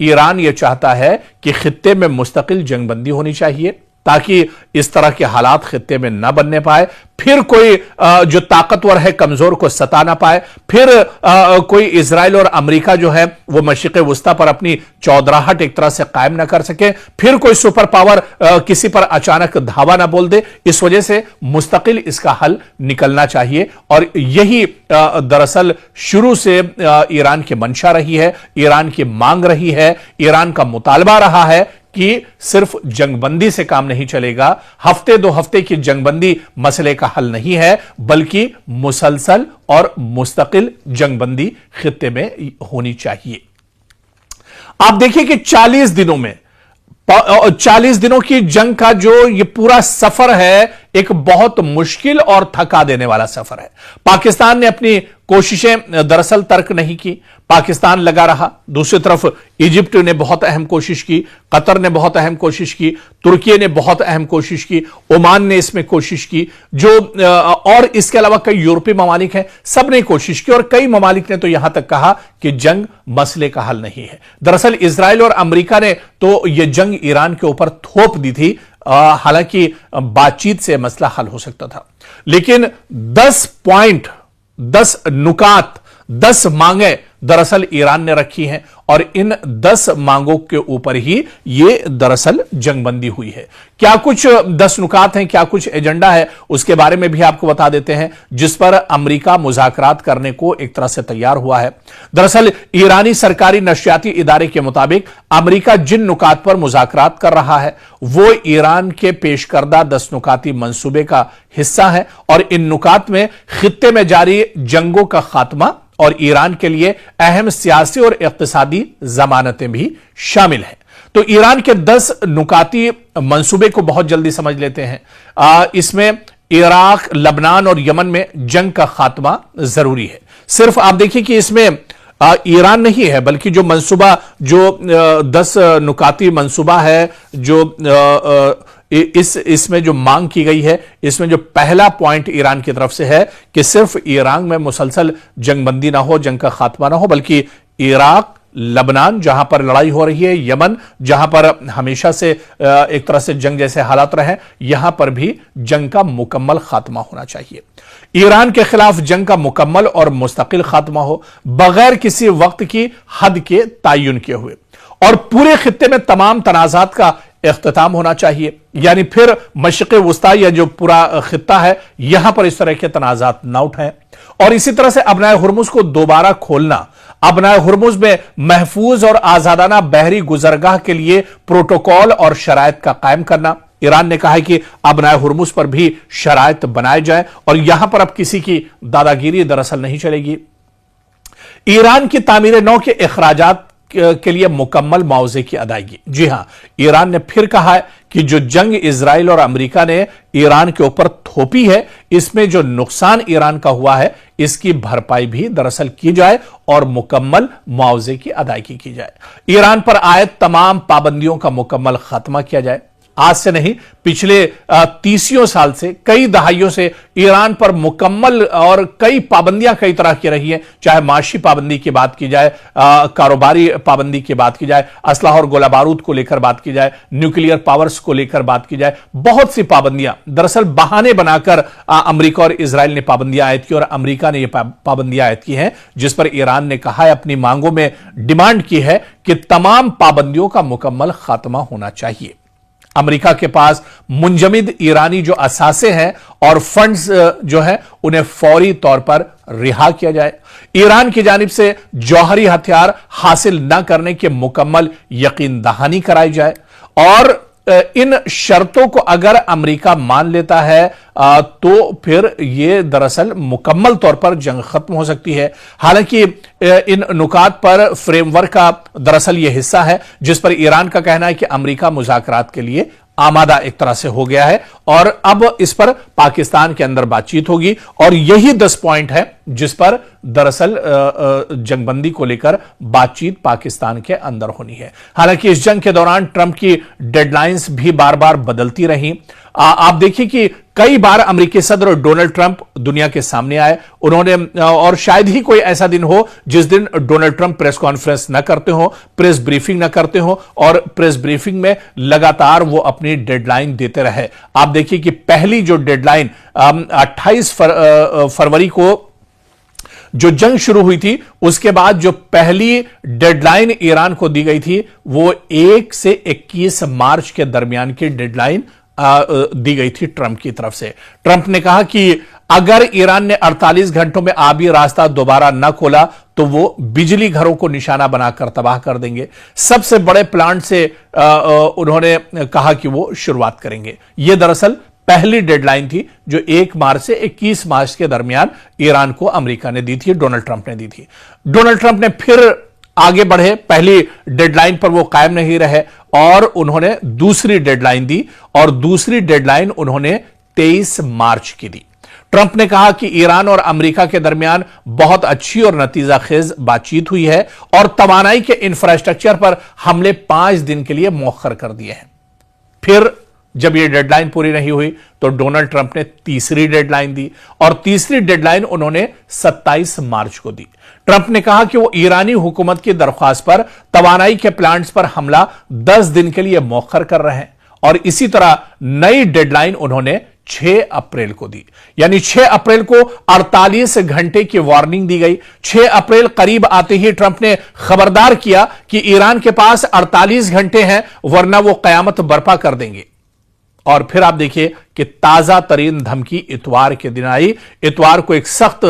Iran यह चाहता है कि खित्ते में मुस्तकिल जंगबंदी होनी चाहिए ताकि इस तरह के हालात खित्ते में न बनने पाए, फिर कोई जो ताकतवर है कमजोर को सता ना पाए, फिर कोई इजराइल और अमेरिका जो है वो मशरिक़ वुस्ता पर अपनी चौधराहट एक तरह से कायम ना कर सके, फिर कोई सुपर पावर किसी पर अचानक धावा ना बोल दे। इस वजह से मुस्तकिल इसका हल निकलना चाहिए और यही दरअसल शुरू से ईरान की मंशा रही है, ईरान की मांग रही है, ईरान का मुतालबा रहा है कि सिर्फ जंगबंदी से काम नहीं चलेगा, हफ्ते दो हफ्ते की जंगबंदी मसले का हल नहीं है, बल्कि मुसलसल और मुस्तकिल जंगबंदी खित्ते में होनी चाहिए। आप देखिए कि 40 दिनों की जंग का जो ये पूरा सफर है एक बहुत मुश्किल और थका देने वाला सफर है। पाकिस्तान ने अपनी कोशिशें दरअसल तर्क नहीं की, पाकिस्तान लगा रहा। दूसरी तरफ इजिप्ट ने बहुत अहम कोशिश की, कतर ने बहुत अहम कोशिश की, तुर्की ने बहुत अहम कोशिश की, ओमान ने इसमें कोशिश की, जो और इसके अलावा कई यूरोपीय ममालिक हैं, सब ने कोशिश की और कई ममालिक ने तो यहां तक कहा कि जंग मसले का हल नहीं है। दरअसल इजराइल और अमेरिका ने तो यह जंग ईरान के ऊपर थोप दी थी, हालांकि बातचीत से मसला हल हो सकता था, लेकिन 10 पॉइंट, 10 नुकात, 10 मांगे दरअसल ईरान ने रखी हैं और इन 10 मांगों के ऊपर ही ये दरअसल जंगबंदी हुई है। क्या कुछ 10 नुकात हैं, क्या कुछ एजेंडा है, उसके बारे में भी आपको बता देते हैं, जिस पर अमेरिका मुज़ाकरात करने को एक तरह से तैयार हुआ है। दरअसल ईरानी सरकारी नशियाती इदारे के मुताबिक अमेरिका जिन नुकात पर मुज़ाकरात कर रहा है वो ईरान के पेश करदा 10 नुकाती मंसूबे का हिस्सा है और इन नुकात में खित्ते में जारी जंगों का खात्मा और ईरान के लिए अहम सियासी और इक्तिसादी जमानतें भी शामिल हैं। तो ईरान के 10 नुकाती मंसूबे को बहुत जल्दी समझ लेते हैं। इसमें इराक, लबनान और यमन में जंग का खात्मा जरूरी है। सिर्फ आप देखिए कि इसमें ईरान नहीं है, बल्कि जो मंसूबा, जो 10 नुकाती मंसूबा है, जो इसमें जो मांग की गई है, इसमें जो पहला पॉइंट ईरान की तरफ से है कि सिर्फ ईरान में मुसलसल जंगबंदी ना हो, जंग का खात्मा ना हो, बल्कि इराक, लबनान जहां पर लड़ाई हो रही है, यमन जहां पर हमेशा से एक तरह से जंग जैसे हालात रहे, यहां पर भी जंग का मुकम्मल खात्मा होना चाहिए। ईरान के खिलाफ जंग का मुकम्मल और मुस्तकिल खात्मा हो, बगैर किसी वक्त की हद के तयन किए हुए, और पूरे खित्ते में तमाम तनाजात का इख्तिताम होना चाहिए। यानी फिर मशरिक़ वुस्ता या जो पूरा खित्ता है यहां पर इस तरह के तनाजात ना उठाएं, और इसी तरह से अबनाए हुर्मुज़ को दोबारा खोलना, अबनाए हुर्मुज़ में महफूज और आजादाना बहरी गुजरगाह के लिए प्रोटोकॉल और शराइत का कायम करना। ईरान ने कहा है कि अबनाए हुर्मुज़ पर भी शराइत बनाए जाए और यहां पर अब किसी की दादागिरी दरअसल नहीं चलेगी। ईरान की तामीर नौ के अखराजात के लिए मुकम्मल मुआवजे की अदायगी। जी हां, ईरान ने फिर कहा है कि जो जंग इजराइल और अमेरिका ने ईरान के ऊपर थोपी है, इसमें जो नुकसान ईरान का हुआ है इसकी भरपाई भी दरअसल की जाए और मुकम्मल मुआवजे की अदायगी की जाए। ईरान पर आयद तमाम पाबंदियों का मुकम्मल खात्मा किया जाए। आज से नहीं, पिछले 30 साल से, कई दहाइयों से ईरान पर मुकम्मल और कई पाबंदियां कई तरह की रही हैं, चाहे माशी पाबंदी की बात की जाए, कारोबारी पाबंदी की बात की जाए, असलाह और गोला बारूद को लेकर बात की जाए, न्यूक्लियर पावर्स को लेकर बात की जाए, बहुत सी पाबंदियां दरअसल बहाने बनाकर अमेरिका और इजराइल ने पाबंदियां आयद की और अमेरिका ने यह पाबंदियां आयद की हैं, जिस पर ईरान ने कहा है, अपनी मांगों में डिमांड की है कि तमाम पाबंदियों का मुकम्मल खात्मा होना चाहिए। अमेरिका के पास मुंजमिद ईरानी जो असासे हैं और फंड्स जो हैं उन्हें फौरी तौर पर रिहा किया जाए। ईरान की जानिब से जौहरी हथियार हासिल न करने के मुकम्मल यकीन दहानी कराई जाए और इन शर्तों को अगर अमेरिका मान लेता है तो फिर यह दरअसल मुकम्मल तौर पर जंग खत्म हो सकती है। हालांकि इन नुकात पर फ्रेमवर्क का दरअसल यह हिस्सा है जिस पर ईरान का कहना है कि अमेरिका मुज़ाकरात के लिए आमादा एक तरह से हो गया है और अब इस पर पाकिस्तान के अंदर बातचीत होगी और यही 10 पॉइंट है जिस पर दरअसल जंगबंदी को लेकर बातचीत पाकिस्तान के अंदर होनी है। हालांकि इस जंग के दौरान ट्रंप की डेडलाइंस भी बार बार बदलती रही। आप देखिए कि कई बार अमेरिकी सदर डोनाल्ड ट्रंप दुनिया के सामने आए। उन्होंने, और शायद ही कोई ऐसा दिन हो जिस दिन डोनाल्ड ट्रंप प्रेस कॉन्फ्रेंस न करते हो, प्रेस ब्रीफिंग न करते हो, और प्रेस ब्रीफिंग में लगातार वो अपनी डेडलाइन देते रहे। आप देखिए कि पहली जो डेडलाइन 28 फरवरी को जो जंग शुरू हुई थी, उसके बाद जो पहली डेडलाइन ईरान को दी गई थी वो 1 से 21 मार्च के दरमियान की डेडलाइन दी गई थी ट्रंप की तरफ से। ट्रंप ने कहा कि अगर ईरान ने 48 घंटों में आबी रास्ता दोबारा न खोला तो वो बिजली घरों को निशाना बनाकर तबाह कर देंगे। सबसे बड़े प्लांट से उन्होंने कहा कि वो शुरुआत करेंगे। यह दरअसल पहली डेडलाइन थी जो 1 मार्च से 21 मार्च के दरमियान ईरान को अमेरिका ने दी थी, डोनाल्ड ट्रंप ने दी थी। डोनाल्ड ट्रंप ने फिर आगे बढ़े, पहली डेडलाइन पर वो कायम नहीं रहे और उन्होंने दूसरी डेडलाइन दी, और दूसरी डेडलाइन उन्होंने 23 मार्च की दी। ट्रंप ने कहा कि ईरान और अमेरिका के दरमियान बहुत अच्छी और नतीजाखेज बातचीत हुई है और तवानाई के इंफ्रास्ट्रक्चर पर हमले 5 दिन के लिए मौखर कर दिए हैं। फिर जब यह डेडलाइन पूरी नहीं हुई तो डोनाल्ड ट्रंप ने तीसरी डेडलाइन दी, और तीसरी डेडलाइन उन्होंने 27 मार्च को दी। ट्रंप ने कहा कि वो ईरानी हुकूमत की दरख्वास्त पर तवानाई के प्लांट्स पर हमला 10 दिन के लिए मौखर कर रहे हैं, और इसी तरह नई डेडलाइन उन्होंने 6 अप्रैल को दी। यानी 6 अप्रैल को 48 घंटे की वार्निंग दी गई। 6 अप्रैल करीब आते ही ट्रंप ने खबरदार किया कि ईरान के पास 48 घंटे हैं वरना वो कयामत बर्पा कर देंगे। और फिर आप देखिए कि ताजा तरीन धमकी इतवार के दिन आई। इतवार को एक सख्त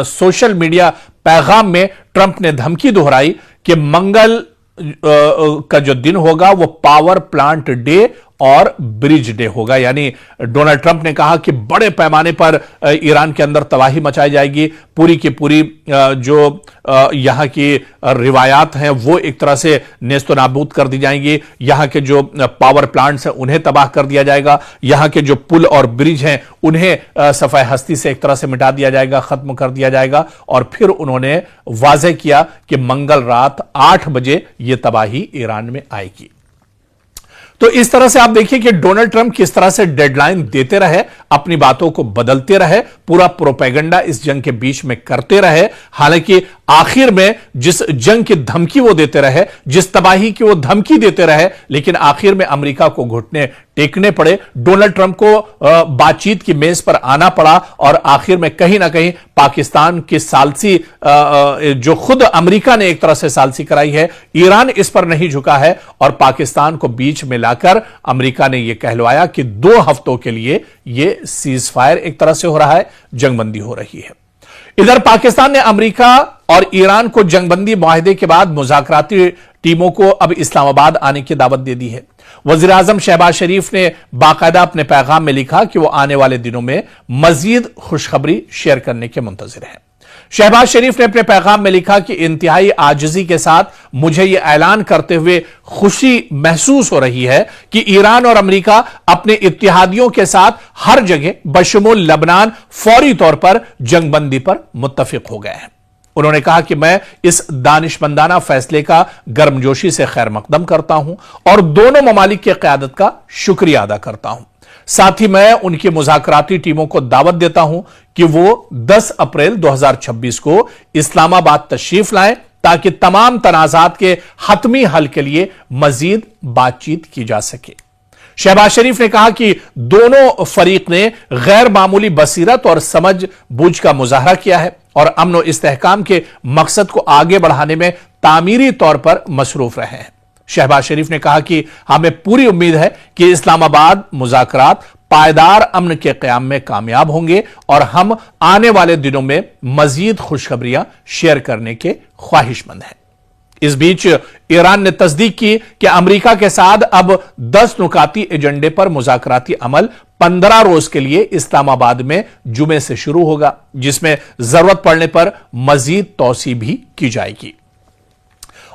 सोशल मीडिया पैगाम में ट्रंप ने धमकी दोहराई कि मंगल का जो दिन होगा वो पावर प्लांट डे और ब्रिज डे होगा। यानी डोनाल्ड ट्रंप ने कहा कि बड़े पैमाने पर ईरान के अंदर तबाही मचाई जाएगी, पूरी की पूरी जो यहां की रिवायात हैं वो एक तरह से नेस्तो नाबूद कर दी जाएंगी, यहां के जो पावर प्लांट्स हैं उन्हें तबाह कर दिया जाएगा, यहां के जो पुल और ब्रिज हैं उन्हें सफाई हस्ती से एक तरह से मिटा दिया जाएगा, खत्म कर दिया जाएगा। और फिर उन्होंने वाज़ेह किया कि मंगल रात 8 बजे यह तबाही ईरान में आएगी। तो इस तरह से आप देखिए कि डोनाल्ड ट्रंप किस तरह से डेडलाइन देते रहे, अपनी बातों को बदलते रहे, पूरा प्रोपेगेंडा इस जंग के बीच में करते रहे। हालांकि आखिर में जिस जंग की धमकी वो देते रहे, जिस तबाही की वो धमकी देते रहे, लेकिन आखिर में अमेरिका को घुटने टेकने पड़े। डोनाल्ड ट्रंप को बातचीत की मेज पर आना पड़ा, और आखिर में कहीं ना कहीं पाकिस्तान की सालसी जो खुद अमेरिका ने एक तरह से सालसी कराई है, ईरान इस पर नहीं झुका है, और पाकिस्तान को बीच में लाकर अमेरिका ने यह कहलवाया कि 2 हफ्तों के लिए यह सीज फायर एक तरह से हो रहा है, जंगबंदी हो रही है। इधर पाकिस्तान ने अमेरिका और ईरान को जंगबंदी मुआहदे के बाद मुज़ाकराती टीमों को अब इस्लामाबाद आने की दावत दे दी है। वज़ीर आज़म शहबाज शरीफ ने बाकायदा अपने पैगाम में लिखा कि वो आने वाले दिनों में मजीद खुशखबरी शेयर करने के मुंतज़िर हैं। शहबाज शरीफ ने अपने पैगाम में लिखा कि इंतहाई आजिज़ी के साथ मुझे यह ऐलान करते हुए खुशी महसूस हो रही है कि ईरान और अमेरिका अपने इत्तेहादियों के साथ हर जगह बशमूल लबनान फौरी तौर पर जंगबंदी पर मुत्तफिक हो गए हैं। उन्होंने कहा कि मैं इस दानिशमंदाना फैसले का गर्मजोशी से खैर मकदम करता हूं और दोनों ममालिक की क़यादत का शुक्रिया अदा करता हूं। साथ ही मैं उनकी मुज़ाकराती टीमों को दावत देता हूं कि वो 10 अप्रैल 2026 को इस्लामाबाद तशरीफ लाएं ताकि तमाम तनाज़ात के हतमी हल के लिए मजीद बातचीत की जा सके। शहबाज शरीफ ने कहा कि दोनों फरीक ने गैर मामूली बसीरत और समझ बूझ का मुजाहरा किया है और अमन और इस्तेहकाम के मकसद को आगे बढ़ाने में तामीरी तौर पर मसरूफ रहे हैं। शहबाज शरीफ ने कहा कि हमें पूरी उम्मीद है कि इस्लामाबाद मुज़ाकरात पायदार अमन के क़याम में कामयाब होंगे और हम आने वाले दिनों में मजीद खुशखबरियां शेयर करने के ख्वाहिशमंद हैं। इस बीच ईरान ने तस्दीक की कि अमेरिका के साथ अब 10 नुकाती एजेंडे पर मुज़ाकराती अमल 15 रोज के लिए इस्लामाबाद में जुमे से शुरू होगा, जिसमें जरूरत पड़ने पर मजीद तौसी भी की जाएगी।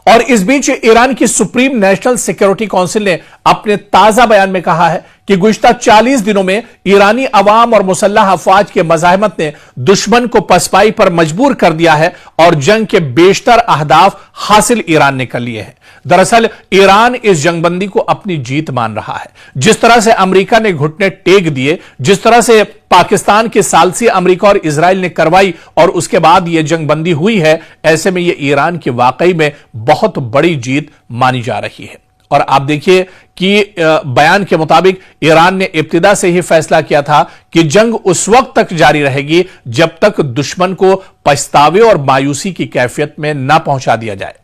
और इस बीच ईरान की सुप्रीम नेशनल सिक्योरिटी काउंसिल ने अपने ताजा बयान में कहा है کہ गुज़िश्ता 40 दिनों में ईरानी अवाम और मुसल्लह अफवाज के मज़ाहमत ने दुश्मन को पसपाई पर मजबूर कर दिया है और जंग के बेशतर अहदाफ हासिल ईरान ने कर लिए हैं। दरअसल ईरान इस जंगबंदी को अपनी जीत मान रहा है। जिस तरह से अमेरिका ने घुटने टेक दिए, जिस तरह से पाकिस्तान के सालसी अमेरिका और इजराइल ने करवाई और उसके बाद यह जंगबंदी हुई है, ऐसे में यह ईरान की वाकई में बहुत बड़ी जीत मानी जा रही है। और आप देखिए कि बयान के मुताबिक ईरान ने इब्तिदा से ही फैसला किया था कि जंग उस वक्त तक जारी रहेगी जब तक दुश्मन को पछतावे और मायूसी की कैफियत में न पहुंचा दिया जाए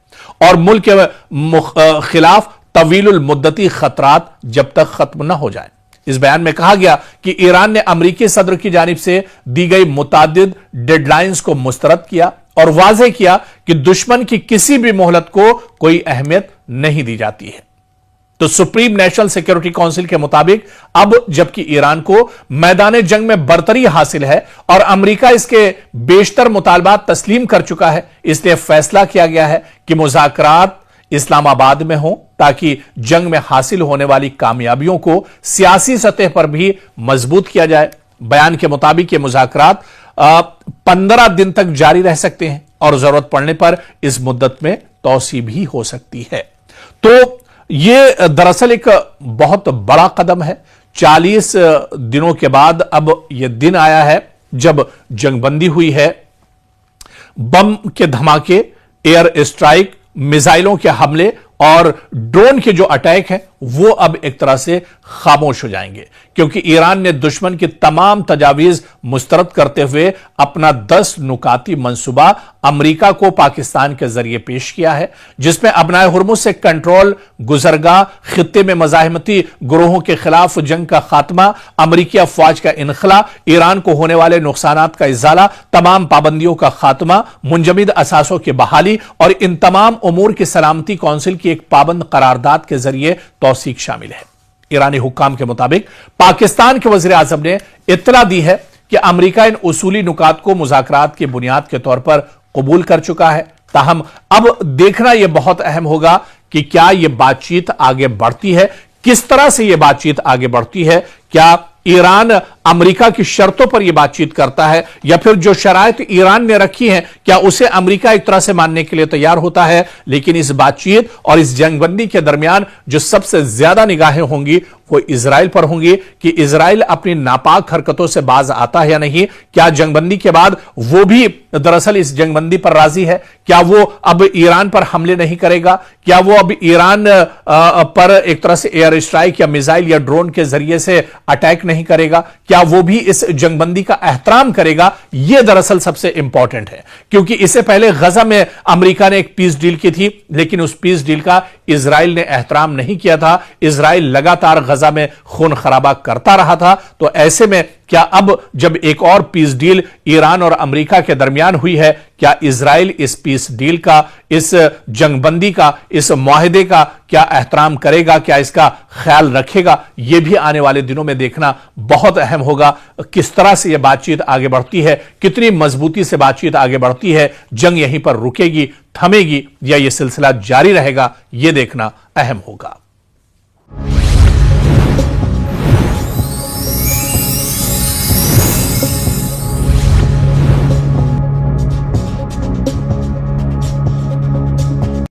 और मुल्क के खिलाफ तवीलुल मुद्दती खतरात जब तक खत्म न हो जाए। इस बयान में कहा गया कि ईरान ने अमेरिकी सदर की जानिब से दी गई मुतादिद डेडलाइंस को मुस्तरद किया और वाज़ेह किया कि दुश्मन की किसी भी मोहलत को कोई अहमियत नहीं दी जाती है। तो सुप्रीम नेशनल सिक्योरिटी काउंसिल के मुताबिक अब जबकि ईरान को मैदान जंग में बरतरी हासिल है और अमेरिका इसके बेशतर मुतालबात तस्लीम कर चुका है, इसलिए फैसला किया गया है कि मुज़ाकरात इस्लामाबाद में हो ताकि जंग में हासिल होने वाली कामयाबियों को सियासी सतह पर भी मजबूत किया जाए। बयान के मुताबिक ये मुज़ाकरात 15 दिन तक जारी रह सकते हैं और जरूरत पड़ने पर इस मुद्दत में तौसी भी हो सकती है। तो यह दरअसल एक बहुत बड़ा कदम है। 40 दिनों के बाद अब यह दिन आया है जब जंगबंदी हुई है। बम के धमाके, एयर स्ट्राइक, मिसाइलों के हमले और ड्रोन के जो अटैक हैं वो अब एक तरह से खामोश हो जाएंगे, क्योंकि ईरान ने दुश्मन की तमाम तजावीज मुस्तरद करते हुए अपना 10 नुकाती मंसूबा अमेरिका को पाकिस्तान के जरिए पेश किया है, जिसमें अबनाए हुर्मुज़ से कंट्रोल, गुजरगाह, खित्ते में मज़ाहमती ग्रोहों के खिलाफ जंग का खात्मा, अमेरिकी अफवाज का इनखला, ईरान को होने वाले नुकसानात का इजाला, तमाम पाबंदियों का खात्मा, मुंजमिद असासों की बहाली और इन तमाम उमूर की सलामती काउंसिल की एक पाबंद करारदाद के जरिए तौसीक शामिल है। ईरानी हुक्काम के मुताबिक पाकिस्तान के वज़ीर आज़म ने इत्तला दी है कि अमेरिका इन उसूली नुकात को मुज़ाकरात की बुनियाद के तौर पर कबूल कर चुका है। ताहम अब देखना यह बहुत अहम होगा कि क्या यह बातचीत आगे बढ़ती है, किस तरह से यह बातचीत आगे बढ़ती है। क्या ईरान अमेरिका की शर्तों पर यह बातचीत करता है या फिर जो शराइत ईरान ने रखी हैं क्या उसे अमेरिका एक तरह से मानने के लिए तैयार होता है। लेकिन इस बातचीत और इस जंगबंदी के दरमियान जो सबसे ज्यादा निगाहें होंगी वो इजराइल पर होंगी कि इजराइल अपनी नापाक हरकतों से बाज आता है या नहीं। क्या जंगबंदी के बाद वो भी दरअसल इस जंगबंदी पर राजी है? क्या वो अब ईरान पर हमले नहीं करेगा? क्या वो अब ईरान पर एक तरह से एयर स्ट्राइक या मिसाइल या ड्रोन के जरिए से अटैक नहीं करेगा? क्या वो भी इस जंगबंदी का एहतराम करेगा? यह दरअसल सबसे इंपॉर्टेंट है, क्योंकि इससे पहले गजा में अमेरिका ने एक पीस डील की थी, लेकिन उस पीस डील का इजराइल ने एहतराम नहीं किया था। इजराइल लगातार गजा में खून खराबा करता रहा था। तो ऐसे में क्या अब जब एक और पीस डील ईरान और अमेरिका के दरमियान हुई है, क्या इजराइल इस पीस डील का, इस जंगबंदी का, इस मुआहदे का क्या एहतराम करेगा? क्या इसका ख्याल रखेगा? यह भी आने वाले दिनों में देखना बहुत अहम होगा। किस तरह से यह बातचीत आगे बढ़ती है, कितनी मजबूती से बातचीत आगे बढ़ती है, जंग यहीं पर रुकेगी, थमेगी या यह सिलसिला जारी रहेगा, यह देखना अहम होगा।